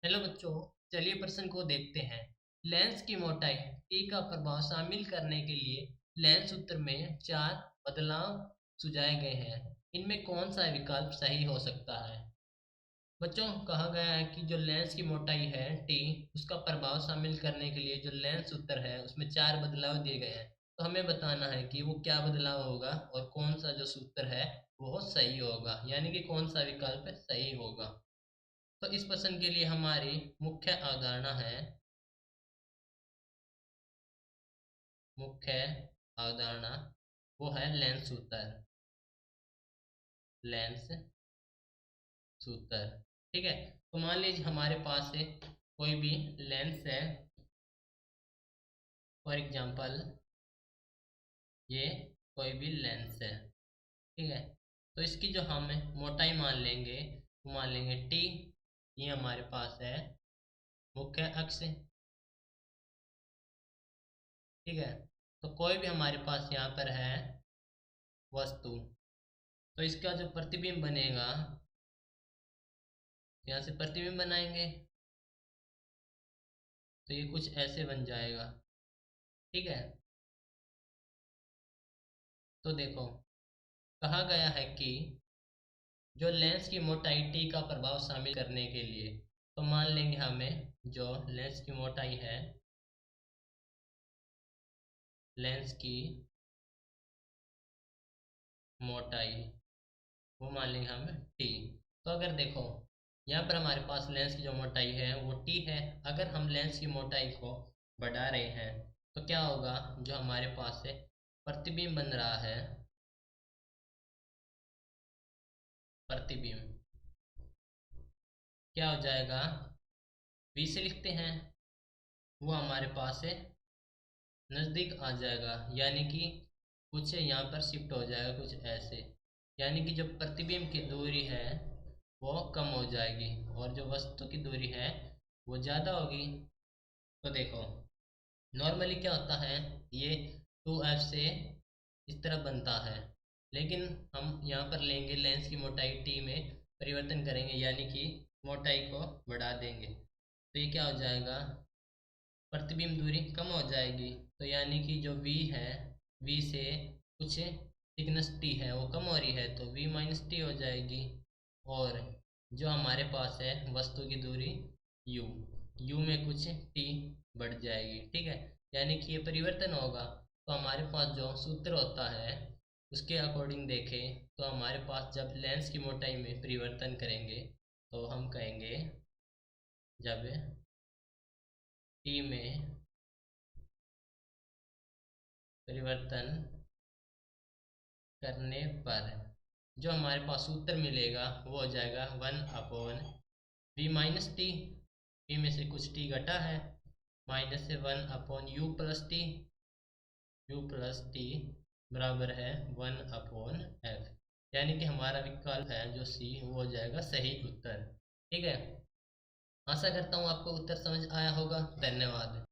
Hello बच्चों, चलिए प्रश्न को देखते हैं। लेंस की मोटाई टी का प्रभाव शामिल करने के लिए लेंस सूत्र में चार बदलाव सुझाए गए हैं। इनमें कौन सा विकल्प सही हो सकता है? बच्चों, कहा गया है कि जो लेंस की मोटाई है टी, उसका प्रभाव शामिल करने के लिए जो लेंस सूत्र है उसमें चार बदलाव दिए गए हैं। तो हमें बताना है कि वो क्या बदलाव होगा और कौन सा जो सूत्र है वो सही होगा, यानी कि कौन सा विकल्प सही होगा। तो इस प्रश्न के लिए हमारी मुख्य अवधारणा है मुख्य अवधारणा वो है लेंस सूत्र। लेंस सूत्र, ठीक है। तो मान लीजिए हमारे पास है कोई भी लेंस है। फॉर एग्जांपल ये कोई भी लेंस है, ठीक है। तो इसकी जो हम मोटाई मान लेंगे वो मान लेंगे टी। ये हमारे पास है मुख्य अक्ष, ठीक है। तो कोई भी हमारे पास यहाँ पर है वस्तु, तो इसका जो प्रतिबिंब बनेगा, यहाँ से प्रतिबिंब बनाएंगे तो ये कुछ ऐसे बन जाएगा, ठीक है। तो देखो, कहा गया है कि जो लेंस की मोटाई टी का प्रभाव शामिल करने के लिए, तो मान लेंगे हमें जो लेंस की मोटाई है, लेंस की मोटाई वो मान लेंगे हम टी। तो अगर देखो यहाँ पर हमारे पास लेंस की जो मोटाई है वो टी है। अगर हम लेंस की मोटाई को बढ़ा रहे हैं तो क्या होगा, जो हमारे पास है प्रतिबिंब बन रहा है, प्रतिबिंब क्या हो जाएगा, वी से लिखते हैं, वो हमारे पास है नज़दीक आ जाएगा, यानी कि कुछ यहाँ पर शिफ्ट हो जाएगा कुछ ऐसे, यानी कि जो प्रतिबिंब की दूरी है वो कम हो जाएगी और जो वस्तु की दूरी है वो ज़्यादा होगी। तो देखो, नॉर्मली क्या होता है, ये 2f से इस तरह बनता है, लेकिन हम यहाँ पर लेंगे लेंस की मोटाई टी में परिवर्तन करेंगे, यानी कि मोटाई को बढ़ा देंगे। तो ये क्या हो जाएगा, प्रतिबिंब दूरी कम हो जाएगी। तो यानी कि जो v है, v से कुछ थिकनेस t है वो कम हो रही है तो v माइनस टी हो जाएगी। और जो हमारे पास है वस्तु की दूरी u, u में कुछ t बढ़ जाएगी, ठीक है। यानी कि ये परिवर्तन होगा। तो हमारे पास जो सूत्र होता है उसके अकॉर्डिंग देखें तो हमारे पास जब लेंस की मोटाई में परिवर्तन करेंगे तो हम कहेंगे जब t में परिवर्तन करने पर जो हमारे पास सूत्र मिलेगा वो हो जाएगा 1/v-t। v में से कुछ t घटा है, माइनस से 1/u+t, u+t बराबर है 1/f। यानी कि हमारा विकल्प है जो सी वो हो जाएगा सही उत्तर, ठीक है। आशा करता हूँ आपको उत्तर समझ आया होगा। धन्यवाद।